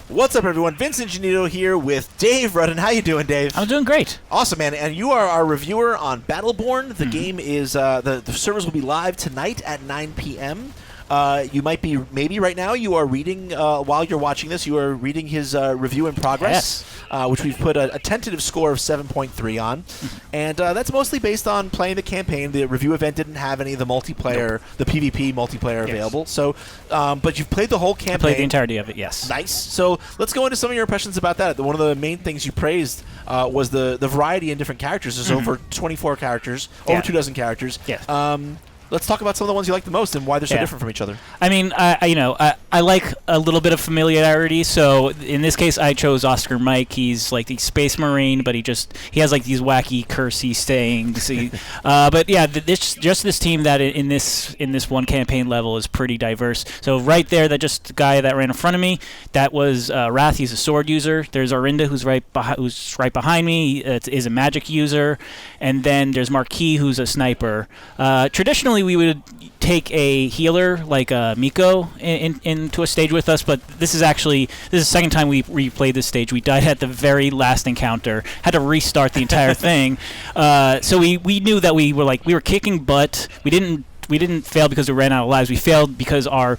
What's up, everyone? Vince Ingenito here with Dave Rudden. How you doing, Dave? I'm doing great. Awesome, man. And you are our reviewer on Battleborn. The game is the servers will be live tonight at 9 p.m. You might be, maybe right now, you are reading, while you're watching this, you are reading his review in progress, which we've put a tentative score of 7.3 on. And that's mostly based on playing the campaign. The review event didn't have any of the multiplayer, the PvP multiplayer available. So, but you've played the whole campaign. I played the entirety of it, yes. Nice. So let's go into some of your impressions about that. One of the main things you praised was the variety in different characters. There's over 24 characters, over 2 dozen characters. Yes. Let's talk about some of the ones you like the most and why they're so different from each other. I mean, I like a little bit of familiarity. So in this case, I chose Oscar Mike. He's like the Space Marine, but he has like these wacky, cursey sayings. But yeah, this team that in this one campaign level is pretty diverse. So right there, that just guy that ran in front of me, that was Wrath. He's a sword user. There's Arinda, who's right behind me. Is a magic user, and then there's Marquis, who's a sniper. Traditionally, we would take a healer like Miko into a stage with us, but this is the second time we replayed this stage. We died at the very last encounter, had to restart the entire thing. So we knew that we were kicking butt. We didn't fail because we ran out of lives. We failed because our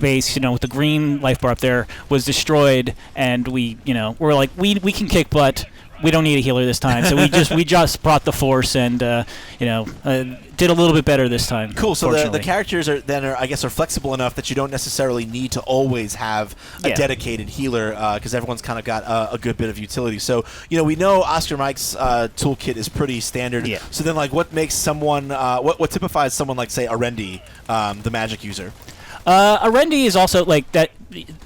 base, with the green life bar up there, was destroyed, and we're like, we can kick butt. We don't need a healer this time, so we just brought the force and did a little bit better this time. Cool. So the characters are flexible enough that you don't necessarily need to always have a dedicated healer because everyone's kind of got a good bit of utility. So we know Oscar Mike's toolkit is pretty standard. Yeah. So then what makes someone what typifies someone like say Arendi, the magic user? Arendi is also that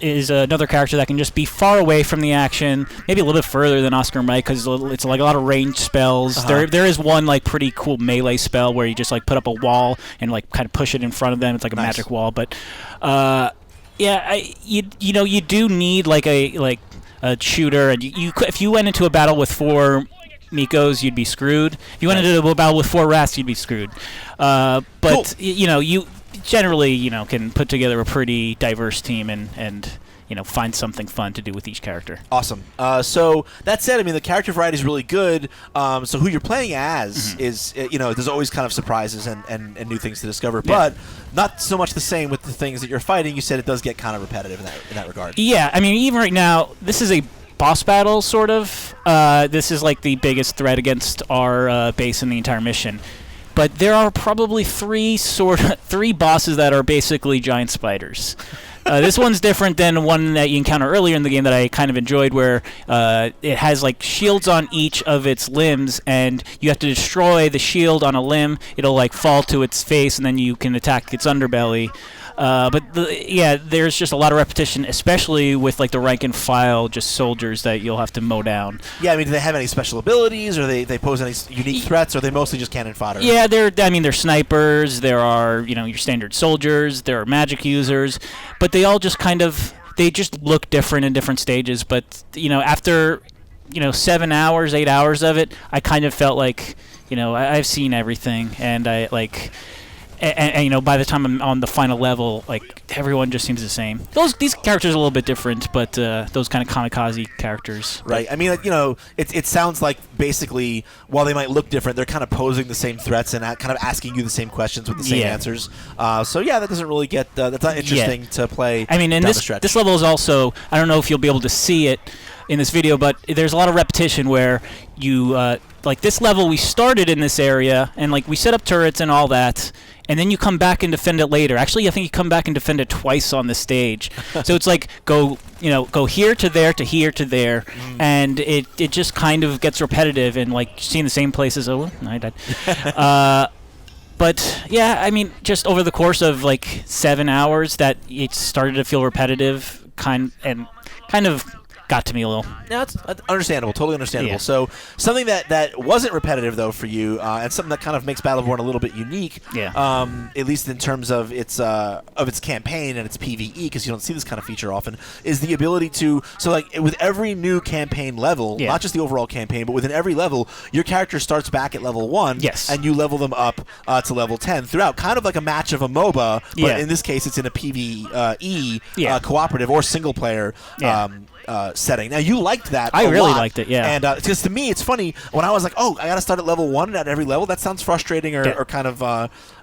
is another character that can just be far away from the action, maybe a little bit further than Oscar Mike because it's like a lot of ranged spells. There is one pretty cool melee spell where you just put up a wall and kind of push it in front of them. It's like a magic wall, but you do need a shooter, and if you went into a battle with 4 Mikos, you'd be screwed. If you went into a battle with 4 Wraths, you'd be screwed. But cool. You generally, can put together a pretty diverse team and find something fun to do with each character. Awesome. So that said, the character variety is really good. So who you're playing as is, there's always kind of surprises and new things to discover, but not so much the same with the things that you're fighting. You said it does get kind of repetitive in that regard. Yeah, even right now, this is a boss battle, sort of. This is the biggest threat against our base in the entire mission. But there are probably 3 bosses that are basically giant spiders. This one's different than one that you encounter earlier in the game that I kind of enjoyed, where it has shields on each of its limbs, and you have to destroy the shield on a limb. It'll fall to its face, and then you can attack its underbelly. But there's just a lot of repetition, especially with the rank and file just soldiers that you'll have to mow down. Yeah, do they have any special abilities, or they pose any unique threats, or are they mostly just cannon fodder? Yeah, they're snipers. There are your standard soldiers. There are magic users, but they all just they just look different in different stages. But after 7 hours, 8 hours of it, I kind of felt I've seen everything, and I And by the time I'm on the final level, everyone just seems the same. These characters are a little bit different, but those kind of kamikaze characters. Right. It sounds like basically, while they might look different, they're kind of posing the same threats and kind of asking you the same questions with the same answers. That doesn't really get that's not interesting to play. This level is also, I don't know if you'll be able to see it in this video, but there's a lot of repetition where you this level, we started in this area and we set up turrets and all that. And then you come back and defend it later. Actually, I think you come back and defend it twice on the stage. So it's go here to there to here to there, and it just kind of gets repetitive and seeing the same places. Oh, I died. But yeah, just over the course of 7 hours, that it started to feel repetitive, kind of got to me a little. Yeah, it's understandable, totally understandable. Yeah. So something that wasn't repetitive though for you, and something that kind of makes Battleborn a little bit unique, at least in terms of its campaign and its PvE, because you don't see this kind of feature often, is the ability to with every new campaign level, not just the overall campaign, but within every level, your character starts back at level 1, and you level them up to level 10 throughout, kind of like a match of a MOBA, but in this case, it's in a PvE cooperative or single player. Setting. Now you liked that. I really lot, liked it. Yeah, and because to me it's funny when I was like, oh, I got to start at level 1 at every level. That sounds frustrating or kind of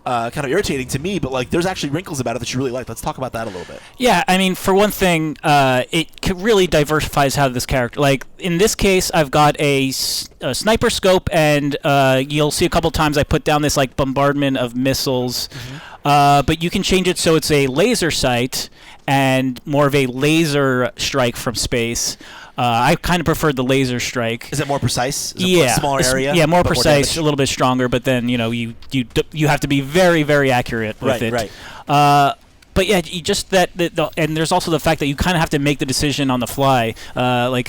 irritating to me. But like, there's actually wrinkles about it that you really like. Let's talk about that a little bit. Yeah, I mean, for one thing, it really diversifies how this character. Like in this case, I've got a sniper scope, and you'll see a couple times I put down this like bombardment of missiles. But you can change it so it's a laser sight and more of a laser strike from space. I kind of preferred the laser strike. Is it more precise? Is it a smaller area? Yeah, more precise, a little bit stronger, but then you have to be very, very accurate with it. Right. But yeah, you just and there's also the fact that you kind of have to make the decision on the fly. Like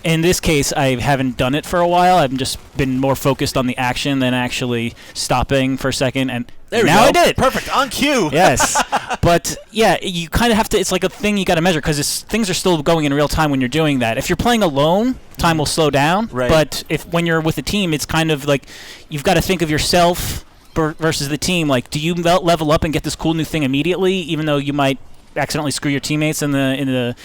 in this case, I haven't done it for a while. I've just been more focused on the action than actually stopping for a second. And now I did it. Perfect, on cue. Yes, but yeah, you kind of have to. It's like a thing you got to measure because things are still going in real time when you're doing that. If you're playing alone, time will slow down. Right. But when you're with a team, it's kind of like you've got to think of yourself versus the team. Like, do you level up and get this cool new thing immediately, even though you might accidentally screw your teammates in the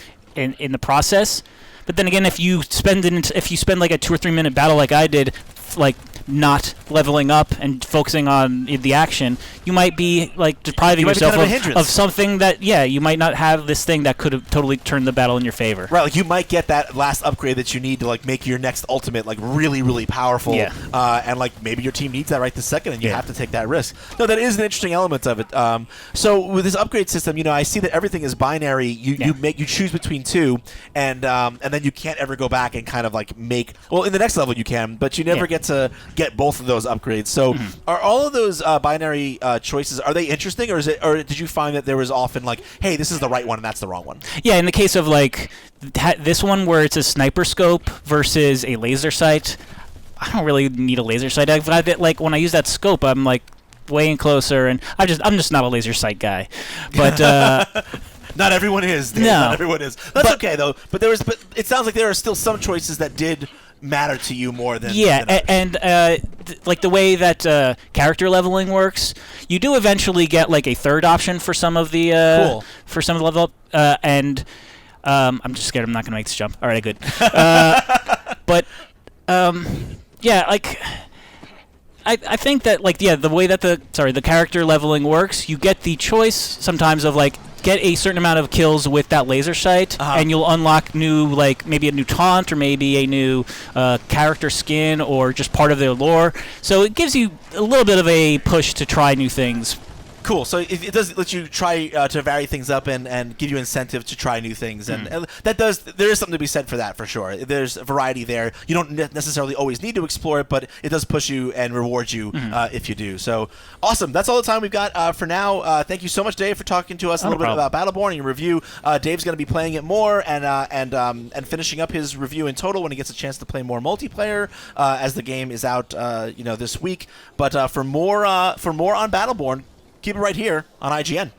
process? But then again, if you spend like a 2 or 3 minute battle like I did, like not leveling up and focusing on the action, you might be like depriving yourself of something that you might not have this thing that could have totally turned the battle in your favor. Right, like you might get that last upgrade that you need to like make your next ultimate like really, really powerful. And like maybe your team needs that right this second, and you have to take that risk. No, that is an interesting element of it. So with this upgrade system, I see that everything is binary. You choose between 2, and then you can't ever go back and kind of like make. Well, in the next level you can, but you never get to get both of those upgrades. So are all of those binary choices, are they interesting, or did you find that there was often like, hey, this is the right one and that's the wrong one? Yeah, in the case of like this one where it's a sniper scope versus a laser sight, I don't really need a laser sight. I've got it, like when I use that scope, I'm like way in closer, and I'm just not a laser sight guy. But not everyone is. Dave. No, not everyone is. That's okay though. But it sounds like there are still some choices that did matter to you more than and like the way that character leveling works, you do eventually get like a third option for some of the level up, and I'm just scared I'm not gonna make this jump. All right, good. But like I think that like the way that the character leveling works, you get the choice sometimes of like get a certain amount of kills with that laser sight, and you'll unlock new, like maybe a new taunt or maybe a new character skin or just part of their lore. So it gives you a little bit of a push to try new things. Cool. So it does let you try to vary things up and give you incentive to try new things, and there is something to be said for that for sure. There's a variety there. You don't necessarily always need to explore it, but it does push you and reward you if you do. So awesome. That's all the time we've got for now. Thank you so much, Dave, for talking to us a little bit about Battleborn and your review. Dave's going to be playing it more and finishing up his review in total when he gets a chance to play more multiplayer as the game is out this week. But for more on Battleborn, keep it right here on IGN.